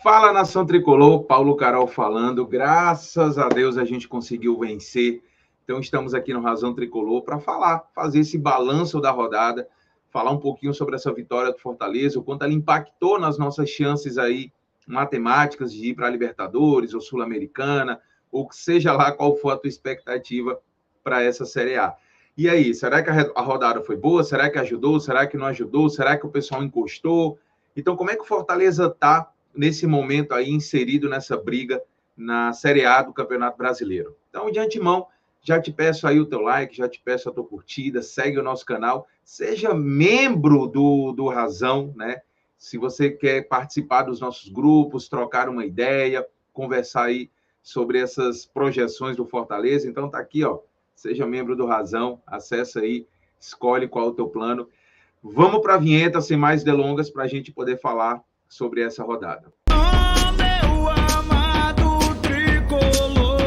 Fala, nação tricolor, Paulo Carol falando. Graças a Deus a gente conseguiu vencer. Então estamos aqui no Razão Tricolor para fazer esse balanço da rodada, falar um pouquinho sobre essa vitória do Fortaleza, o quanto ela impactou nas nossas chances aí matemáticas de ir para a Libertadores ou Sul-Americana, ou seja lá qual for a tua expectativa para essa Série A. E aí, será que a rodada foi boa? Será que ajudou? Será que não ajudou? Será que o pessoal encostou? Então, como é que o Fortaleza está nesse momento aí inserido nessa briga na Série A do Campeonato Brasileiro? Então, de antemão, já te peço aí o teu like, já te peço a tua curtida, segue o nosso canal, seja membro do Razão, né? Se você quer participar dos nossos grupos, trocar uma ideia, conversar aí sobre essas projeções do Fortaleza, então tá aqui, ó, seja membro do Razão, acessa aí, escolhe qual é o teu plano. Vamos para a vinheta, sem mais delongas, para a gente poder falar sobre essa rodada. Meu amado tricolor,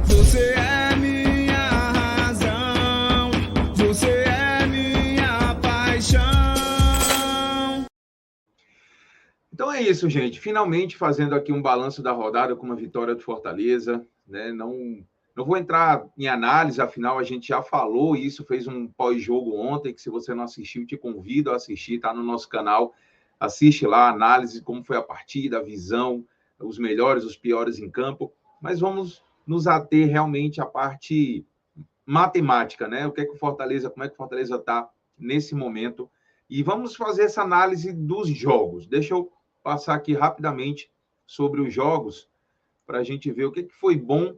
você é minha razão, você é minha paixão. Então é isso, gente. Finalmente fazendo aqui um balanço da rodada com uma vitória do Fortaleza, né? Não vou entrar em análise, afinal a gente já falou isso, fez um pós-jogo ontem, que se você não assistiu, te convido a assistir, está no nosso canal. Assiste lá a análise, como foi a partida, a visão, os melhores, os piores em campo. Mas vamos nos ater realmente à parte matemática, né? Como é que o Fortaleza está nesse momento. E vamos fazer essa análise dos jogos. Deixa eu passar aqui rapidamente sobre os jogos, para a gente ver o que foi bom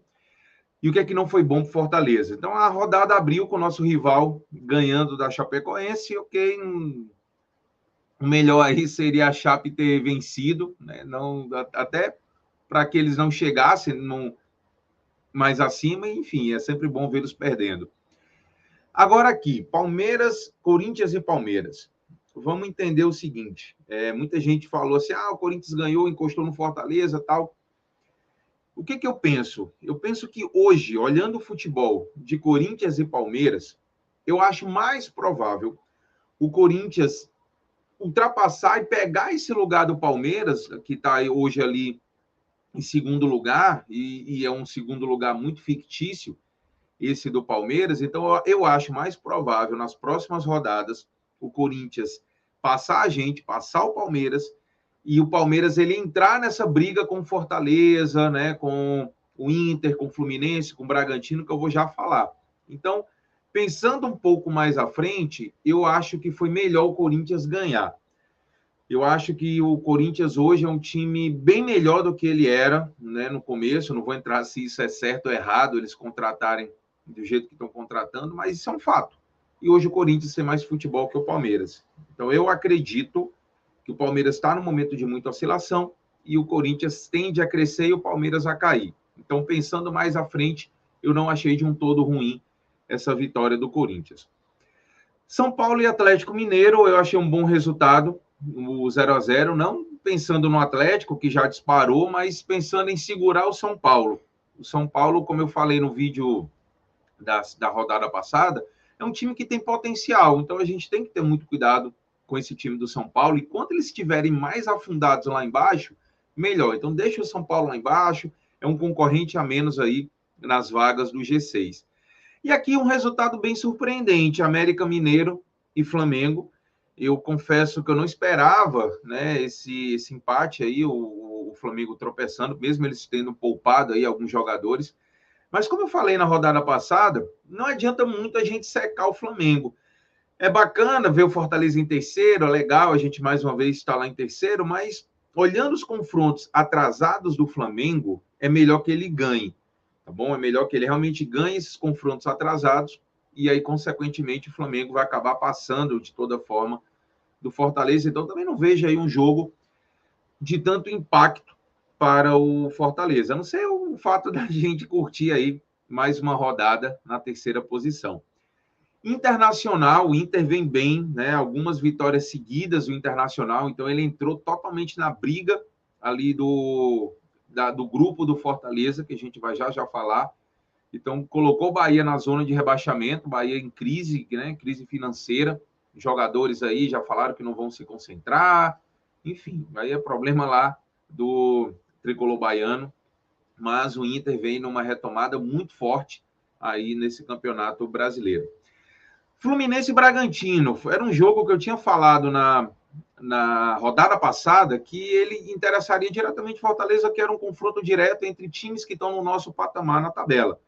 e o que não foi bom para o Fortaleza. Então, a rodada abriu com o nosso rival ganhando da Chapecoense, ok, o melhor aí seria a Chape ter vencido, né? Não, até para que eles não chegassem mais acima, enfim, é sempre bom vê-los perdendo. Agora aqui, Corinthians e Palmeiras. Vamos entender o seguinte, muita gente falou assim, o Corinthians ganhou, encostou no Fortaleza, tal. O que eu penso? Eu penso que hoje, olhando o futebol de Corinthians e Palmeiras, eu acho mais provável o Corinthians ultrapassar e pegar esse lugar do Palmeiras, que está hoje ali em segundo lugar, e é um segundo lugar muito fictício, esse do Palmeiras. Então, eu acho mais provável, nas próximas rodadas, o Corinthians passar passar o Palmeiras, e o Palmeiras ele entrar nessa briga com o Fortaleza, né, com o Inter, com o Fluminense, com o Bragantino, que eu vou já falar. Então, pensando um pouco mais à frente, eu acho que foi melhor o Corinthians ganhar. Eu acho que o Corinthians hoje é um time bem melhor do que ele era, né, no começo. Não vou entrar se isso é certo ou errado, eles contratarem do jeito que estão contratando, mas isso é um fato. E hoje o Corinthians tem mais futebol que o Palmeiras. Então, eu acredito que o Palmeiras está num momento de muita oscilação e o Corinthians tende a crescer e o Palmeiras a cair. Então, pensando mais à frente, eu não achei de um todo ruim essa vitória do Corinthians. São Paulo e Atlético Mineiro, eu achei um bom resultado, o 0-0, não pensando no Atlético, que já disparou, mas pensando em segurar o São Paulo. O São Paulo, como eu falei no vídeo da rodada passada, é um time que tem potencial, então a gente tem que ter muito cuidado com esse time do São Paulo, e quando eles estiverem mais afundados lá embaixo, melhor. Então deixa o São Paulo lá embaixo, é um concorrente a menos aí nas vagas do G6. E aqui um resultado bem surpreendente, América Mineiro e Flamengo. Eu confesso que eu não esperava, né, esse empate aí, o Flamengo tropeçando, mesmo eles tendo poupado aí alguns jogadores. Mas como eu falei na rodada passada, não adianta muito a gente secar o Flamengo. É bacana ver o Fortaleza em terceiro, é legal, a gente mais uma vez está lá em terceiro, mas olhando os confrontos atrasados do Flamengo, é melhor que ele ganhe, tá bom? É melhor que ele realmente ganhe esses confrontos atrasados e aí, consequentemente, o Flamengo vai acabar passando de toda forma do Fortaleza. Então, também não vejo aí um jogo de tanto impacto para o Fortaleza, a não ser o fato da gente curtir aí mais uma rodada na terceira posição. Internacional, o Inter vem bem, né? Algumas vitórias seguidas do Internacional, então ele entrou totalmente na briga ali do grupo do Fortaleza, que a gente vai já falar. Então, colocou o Bahia na zona de rebaixamento, Bahia em crise, né? Crise financeira. Jogadores aí já falaram que não vão se concentrar, Enfim, aí é problema lá do tricolor baiano, mas o Inter vem numa retomada muito forte aí nesse campeonato brasileiro. Fluminense e Bragantino, era um jogo que eu tinha falado na rodada passada que ele interessaria diretamente Fortaleza, que era um confronto direto entre times que estão no nosso patamar na tabela.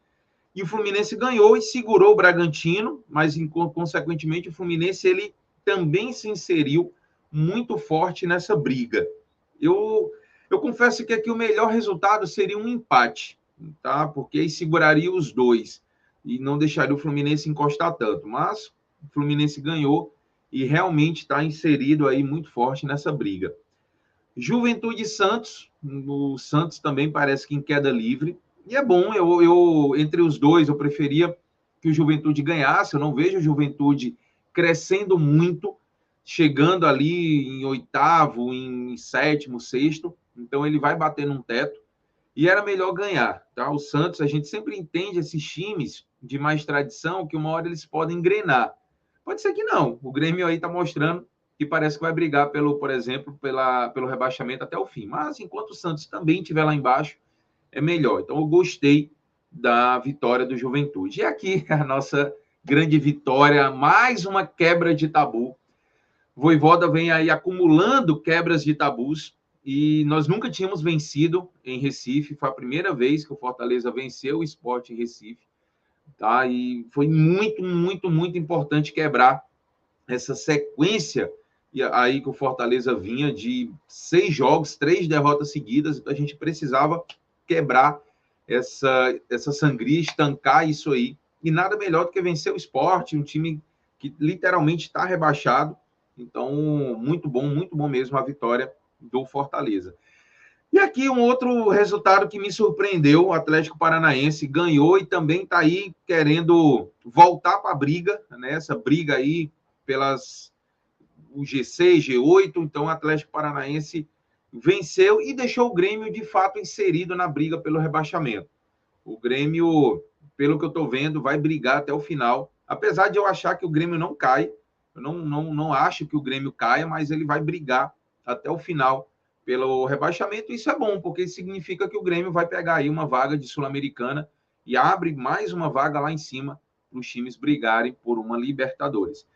E o Fluminense ganhou e segurou o Bragantino, mas, consequentemente, o Fluminense ele também se inseriu muito forte nessa briga. Eu confesso que aqui o melhor resultado seria um empate, tá? Porque aí seguraria os dois e não deixaria o Fluminense encostar tanto. Mas o Fluminense ganhou e realmente está inserido aí muito forte nessa briga. Juventude e Santos, o Santos também parece que em queda livre. E é bom, entre os dois, eu preferia que o Juventude ganhasse. Eu não vejo o Juventude crescendo muito, chegando ali em oitavo, em sétimo, sexto. Então, ele vai bater num teto. E era melhor ganhar, tá? O Santos, a gente sempre entende esses times de mais tradição, que uma hora eles podem engrenar. Pode ser que não. O Grêmio aí está mostrando que parece que vai brigar, por exemplo, pelo rebaixamento até o fim. Mas, enquanto o Santos também estiver lá embaixo, é melhor. Então, eu gostei da vitória do Juventude. E aqui, a nossa grande vitória, mais uma quebra de tabu. Voivoda vem aí acumulando quebras de tabus e nós nunca tínhamos vencido em Recife. Foi a primeira vez que o Fortaleza venceu o Sport em Recife, tá? E foi muito, muito, muito importante quebrar essa sequência aí que o Fortaleza vinha de 6 jogos, 3 derrotas seguidas. Então a gente precisava quebrar essa sangria, estancar isso aí. E nada melhor do que vencer o Sport, um time que literalmente está rebaixado. Então, muito bom mesmo a vitória do Fortaleza. E aqui um outro resultado que me surpreendeu, o Atlético Paranaense ganhou e também está aí querendo voltar para a briga, né? Essa briga aí pelas o G6, G8, então o Atlético Paranaense venceu e deixou o Grêmio de fato inserido na briga pelo rebaixamento. O Grêmio, pelo que eu estou vendo, vai brigar até o final, apesar de eu achar que o Grêmio não cai. Eu não acho que o Grêmio caia, mas ele vai brigar até o final pelo rebaixamento. Isso é bom, porque significa que o Grêmio vai pegar aí uma vaga de Sul-Americana e abre mais uma vaga lá em cima para os times brigarem por uma Libertadores.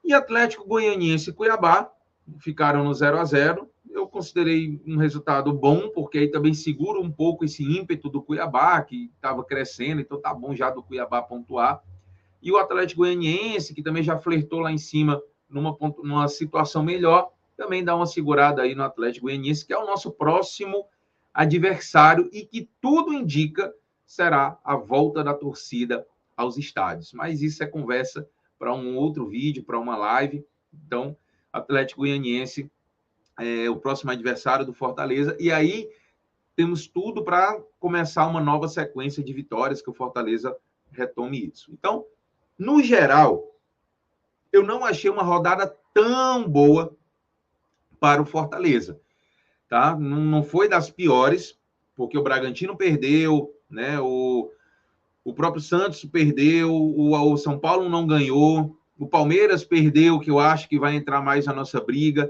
E Atlético Goianiense e Cuiabá ficaram no 0-0. Eu considerei um resultado bom, porque aí também segura um pouco esse ímpeto do Cuiabá, que estava crescendo, então tá bom já do Cuiabá pontuar. E o Atlético Goianiense, que também já flertou lá em cima numa situação melhor, também dá uma segurada aí no Atlético Goianiense, que é o nosso próximo adversário e que tudo indica será a volta da torcida aos estádios. Mas isso é conversa para um outro vídeo, para uma live. Então, Atlético Goianiense é o próximo adversário do Fortaleza. E aí temos tudo para começar uma nova sequência de vitórias, que o Fortaleza retome isso. Então, no geral, eu não achei uma rodada tão boa para o Fortaleza, tá? Não foi das piores, porque o Bragantino perdeu, né? O próprio Santos perdeu, o São Paulo não ganhou, o Palmeiras perdeu, que eu acho que vai entrar mais na nossa briga.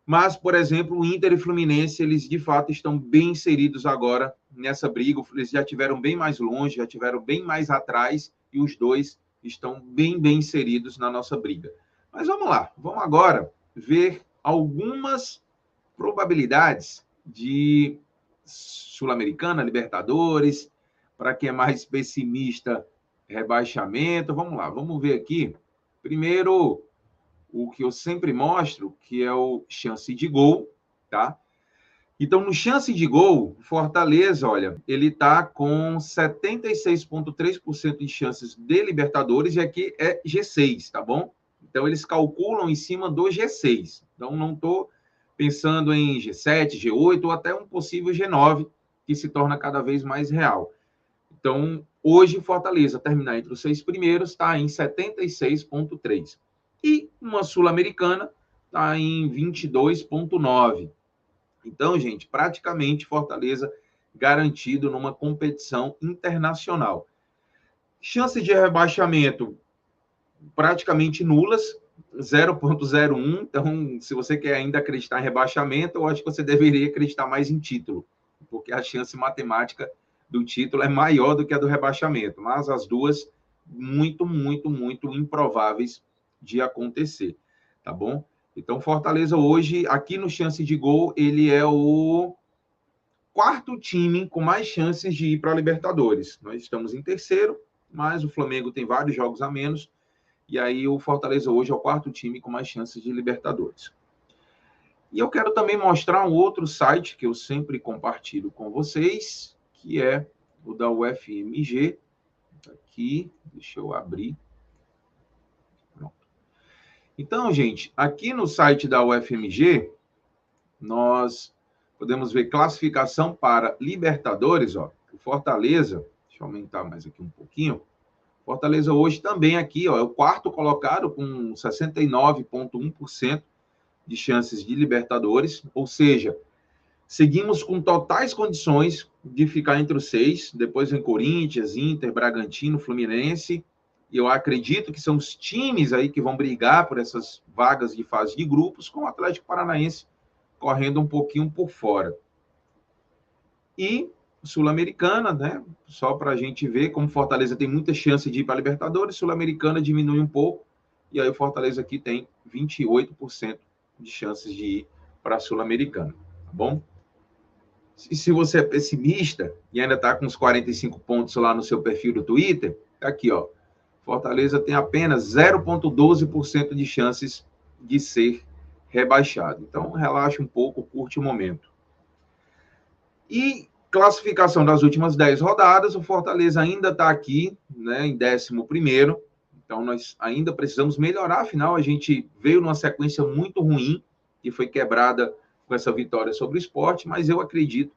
Mas, por exemplo, o Inter e Fluminense, eles de fato estão bem inseridos agora nessa briga. Eles já estiveram bem mais longe, já estiveram bem mais atrás, e os dois estão bem inseridos na nossa briga. Mas vamos lá, vamos agora ver algumas probabilidades de Sul-Americana, Libertadores, para quem é mais pessimista, rebaixamento. Vamos lá, vamos ver aqui. Primeiro, o que eu sempre mostro, que é o chance de gol, tá? Então, no chance de gol, Fortaleza, olha, ele está com 76,3% de chances de Libertadores, e aqui é G6, tá bom? Então, eles calculam em cima do G6. Então, não estou pensando em G7, G8 ou até um possível G9, que se torna cada vez mais real. Então, hoje, Fortaleza terminar entre os 6 primeiros está em 76,3%. E uma Sul-Americana está em 22,9%. Então, gente, praticamente Fortaleza garantido numa competição internacional. Chances de rebaixamento praticamente nulas, 0,01. Então, se você quer ainda acreditar em rebaixamento, eu acho que você deveria acreditar mais em título, porque a chance matemática do título é maior do que a do rebaixamento, mas as duas muito, muito, muito improváveis de acontecer, tá bom? Então, Fortaleza hoje, aqui no Chance de Gol, ele é o quarto time com mais chances de ir para a Libertadores. Nós estamos em terceiro, mas o Flamengo tem vários jogos a menos, e aí o Fortaleza hoje é o quarto time com mais chances de Libertadores. E eu quero também mostrar um outro site que eu sempre compartilho com vocês, que é o da UFMG. Aqui, deixa eu abrir. Pronto. Então, gente, aqui no site da UFMG, nós podemos ver classificação para Libertadores, ó. O Fortaleza, deixa eu aumentar mais aqui um pouquinho. Fortaleza hoje também aqui, ó, é o quarto colocado com 69,1% de chances de Libertadores, ou seja, seguimos com totais condições de ficar entre os 6, depois vem Corinthians, Inter, Bragantino, Fluminense, e eu acredito que são os times aí que vão brigar por essas vagas de fase de grupos, com o Atlético Paranaense correndo um pouquinho por fora. E Sul-Americana, né? Só para a gente ver como Fortaleza tem muita chance de ir para a Libertadores, Sul-Americana diminui um pouco, e aí o Fortaleza aqui tem 28% de chances de ir para a Sul-Americana, tá bom? E se você é pessimista e ainda está com uns 45 pontos lá no seu perfil do Twitter, tá aqui, ó. Fortaleza tem apenas 0,12% de chances de ser rebaixado. Então, relaxa um pouco, curte o momento. E classificação das últimas 10 rodadas, o Fortaleza ainda está aqui, né, em 11º. Então, nós ainda precisamos melhorar. Afinal, a gente veio numa sequência muito ruim, que foi quebrada com essa vitória sobre o Sport, mas eu acredito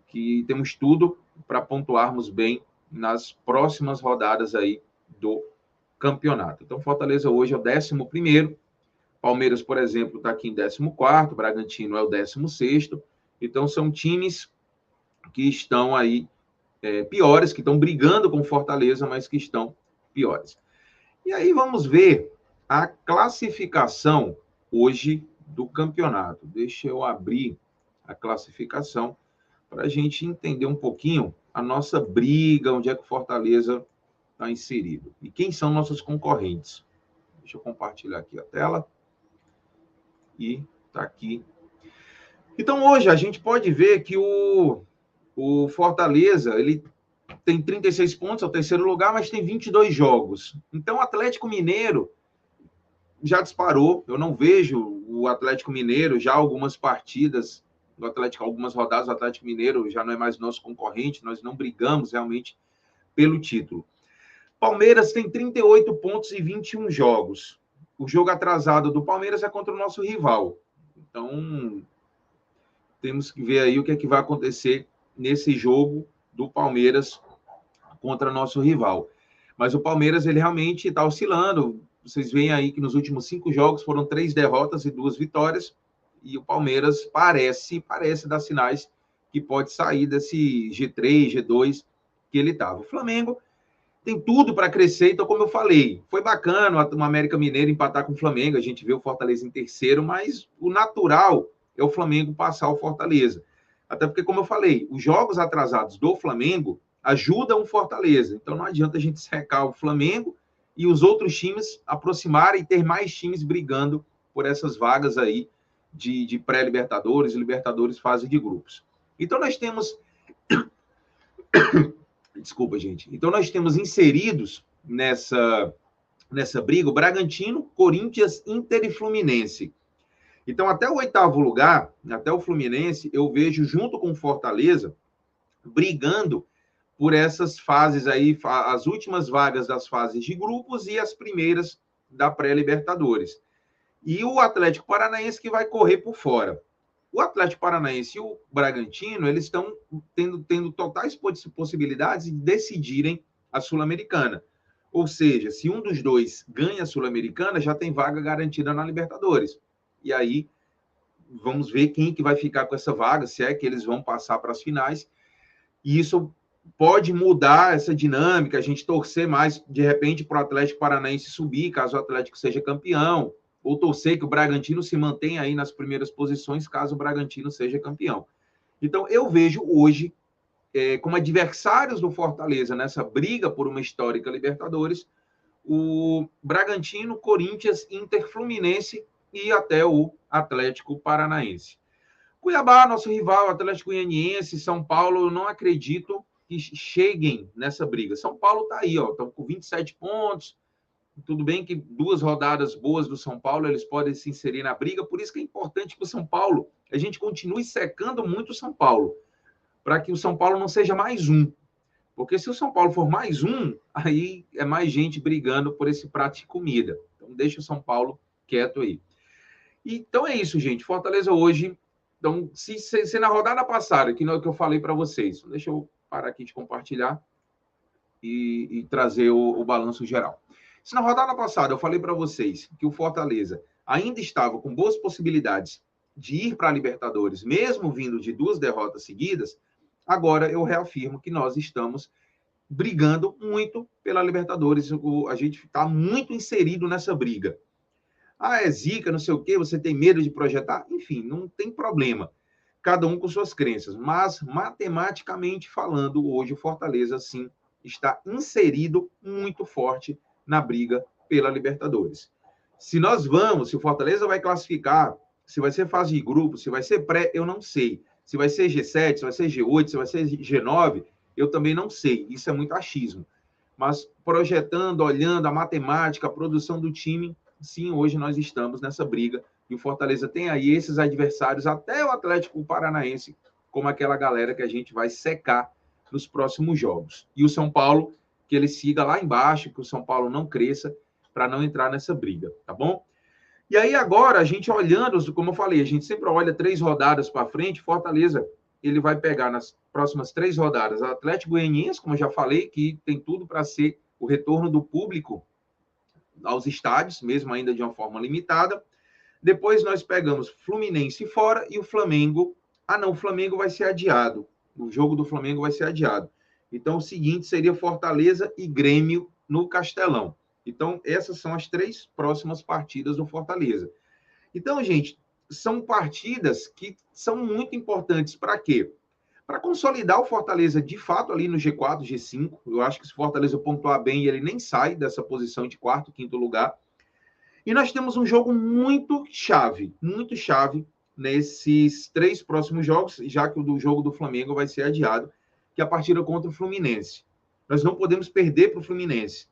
que temos tudo para pontuarmos bem nas próximas rodadas aí do campeonato. Então, Fortaleza hoje é o 11º. Palmeiras, por exemplo, está aqui em 14º. Bragantino é o 16º. Então, são times que estão aí piores, que estão brigando com Fortaleza, mas que estão piores. E aí vamos ver a classificação hoje do campeonato. Deixa eu abrir a classificação para a gente entender um pouquinho a nossa briga, onde é que o Fortaleza está inserido. E quem são nossos concorrentes. Deixa eu compartilhar aqui a tela. E está aqui. Então, hoje, a gente pode ver que o Fortaleza, ele tem 36 pontos, é o terceiro lugar, mas tem 22 jogos. Então, o Atlético Mineiro já disparou. Eu não vejo o Atlético Mineiro, já algumas partidas do Atlético, algumas rodadas, o Atlético Mineiro já não é mais nosso concorrente, nós não brigamos realmente pelo título. Palmeiras tem 38 pontos e 21 jogos. O jogo atrasado do Palmeiras é contra o nosso rival. Então, temos que ver aí o que é que vai acontecer nesse jogo do Palmeiras contra nosso rival. Mas o Palmeiras, ele realmente está oscilando. Vocês veem aí que nos últimos 5 jogos foram 3 derrotas e 2 vitórias. E o Palmeiras parece dar sinais que pode sair desse G3, G2 que ele estava. O Flamengo tem tudo para crescer, então, como eu falei, foi bacana o América Mineiro empatar com o Flamengo, a gente vê o Fortaleza em terceiro, mas o natural é o Flamengo passar o Fortaleza. Até porque, como eu falei, os jogos atrasados do Flamengo ajudam o Fortaleza. Então, não adianta a gente secar o Flamengo e os outros times aproximarem e ter mais times brigando por essas vagas aí de pré-Libertadores e Libertadores fase de grupos. Então, nós temos... Desculpa, gente. Então, nós temos inseridos nessa briga o Bragantino, Corinthians, Inter e Fluminense. Então, até o 8º lugar, até o Fluminense, eu vejo junto com o Fortaleza brigando por essas fases aí, as últimas vagas das fases de grupos e as primeiras da pré-Libertadores. E o Atlético Paranaense que vai correr por fora. O Atlético Paranaense e o Bragantino, eles estão tendo totais possibilidades de decidirem a Sul-Americana. Ou seja, se um dos dois ganha a Sul-Americana, já tem vaga garantida na Libertadores. E aí, vamos ver quem que vai ficar com essa vaga, se é que eles vão passar para as finais. E isso pode mudar essa dinâmica, a gente torcer mais, de repente, para o Atlético Paranaense subir, caso o Atlético seja campeão. ou torcer que o Bragantino se mantenha aí nas primeiras posições, caso o Bragantino seja campeão. Então, eu vejo hoje, como adversários do Fortaleza nessa briga por uma histórica Libertadores, o Bragantino, Corinthians, Inter, Fluminense e até o Atlético Paranaense. Cuiabá, nosso rival, Atlético Goianiense, São Paulo, eu não acredito que cheguem nessa briga. São Paulo está aí, estão com 27 pontos. Tudo bem que 2 rodadas boas do São Paulo, eles podem se inserir na briga, por isso que é importante que o São Paulo, a gente continue secando muito o São Paulo, para que o São Paulo não seja mais um. Porque se o São Paulo for mais um, aí é mais gente brigando por esse prato de comida. Então, deixa o São Paulo quieto aí. Então, é isso, gente. Fortaleza hoje... Então, se na rodada passada, que eu falei para vocês, deixa eu parar aqui de compartilhar e trazer o balanço geral. Se na rodada passada eu falei para vocês que o Fortaleza ainda estava com boas possibilidades de ir para a Libertadores, mesmo vindo de 2 derrotas seguidas, agora eu reafirmo que nós estamos brigando muito pela Libertadores. A gente está muito inserido nessa briga. É zica, não sei o quê, você tem medo de projetar? Enfim, não tem problema. Cada um com suas crenças. Mas, matematicamente falando, hoje o Fortaleza, sim, está inserido muito forte na briga pela Libertadores. Se o Fortaleza vai classificar, se vai ser fase de grupo, se vai ser pré, eu não sei. Se vai ser G7, se vai ser G8, se vai ser G9, eu também não sei. Isso é muito achismo. Mas projetando, olhando a matemática, a produção do time, sim, hoje nós estamos nessa briga. E o Fortaleza tem aí esses adversários, até o Atlético Paranaense, como aquela galera que a gente vai secar nos próximos jogos. E o São Paulo, que ele siga lá embaixo, que o São Paulo não cresça, para não entrar nessa briga, tá bom? E aí agora, a gente olhando, como eu falei, a gente sempre olha 3 rodadas para frente, Fortaleza, ele vai pegar nas próximas 3 rodadas o Atlético Goianiense, como eu já falei, que tem tudo para ser o retorno do público aos estádios, mesmo ainda de uma forma limitada. Depois nós pegamos Fluminense fora e o Flamengo. O Flamengo vai ser adiado. O jogo do Flamengo vai ser adiado. Então, o seguinte seria Fortaleza e Grêmio no Castelão. Então, essas são as 3 próximas partidas do Fortaleza. Então, gente, são partidas que são muito importantes. Para quê? Para consolidar o Fortaleza, de fato, ali no G4, G5. Eu acho que se o Fortaleza pontuar bem, ele nem sai dessa posição de 4º, 5º lugar. E nós temos um jogo muito chave nesses 3 próximos jogos, já que o do jogo do Flamengo vai ser adiado, que é a partida contra o Fluminense. Nós não podemos perder para o Fluminense.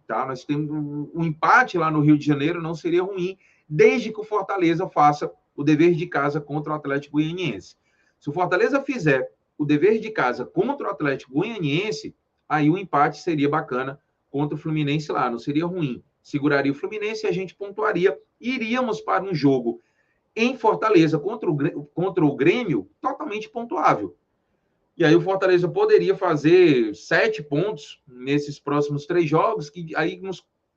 Tá? Nós temos um empate lá no Rio de Janeiro, não seria ruim, desde que o Fortaleza faça o dever de casa contra o Atlético Goianiense. Se o Fortaleza fizer o dever de casa contra o Atlético Goianiense, aí o empate seria bacana contra o Fluminense lá, não seria ruim. Seguraria o Fluminense e a gente pontuaria. Iríamos para um jogo em Fortaleza contra o Grêmio totalmente pontuável. E aí o Fortaleza poderia fazer 7 pontos nesses próximos 3 jogos, que aí,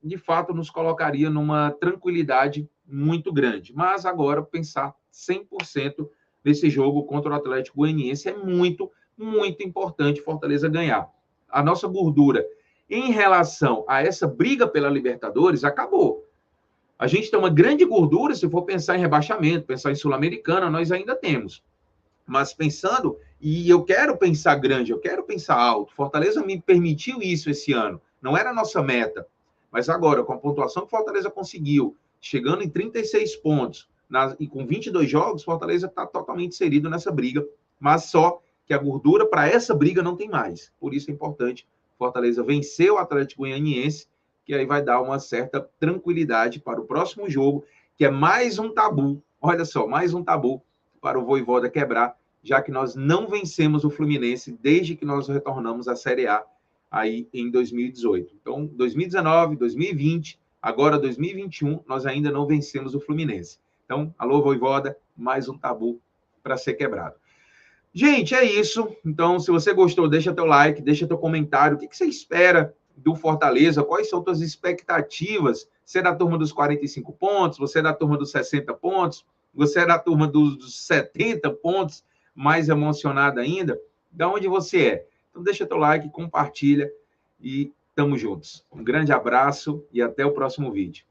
de fato, nos colocaria numa tranquilidade muito grande. Mas agora, pensar 100% nesse jogo contra o Atlético Goianiense é muito, muito importante Fortaleza ganhar. A nossa gordura em relação a essa briga pela Libertadores acabou. A gente tem uma grande gordura, se for pensar em rebaixamento, pensar em Sul-Americana, nós ainda temos. Mas pensando, e eu quero pensar grande, eu quero pensar alto, Fortaleza me permitiu isso esse ano, não era a nossa meta. Mas agora, com a pontuação que Fortaleza conseguiu, chegando em 36 pontos, e com 22 jogos, Fortaleza está totalmente inserido nessa briga, mas só que a gordura para essa briga não tem mais. Por isso é importante Fortaleza vencer o Atlético Goianiense, que aí vai dar uma certa tranquilidade para o próximo jogo, que é mais um tabu, olha só, mais um tabu para o Vojvoda quebrar, já que nós não vencemos o Fluminense desde que nós retornamos à Série A aí em 2018. Então, 2019, 2020, agora 2021, nós ainda não vencemos o Fluminense. Então, alô, Vojvoda, mais um tabu para ser quebrado. Gente, é isso. Então, se você gostou, deixa teu like, deixa teu comentário. O que você espera do Fortaleza? Quais são tuas expectativas? Você é da turma dos 45 pontos? Você é da turma dos 60 pontos? Você é da turma dos 70 pontos? Mais emocionado ainda? Da onde você é? Então, deixa teu like, compartilha e tamo juntos. Um grande abraço e até o próximo vídeo.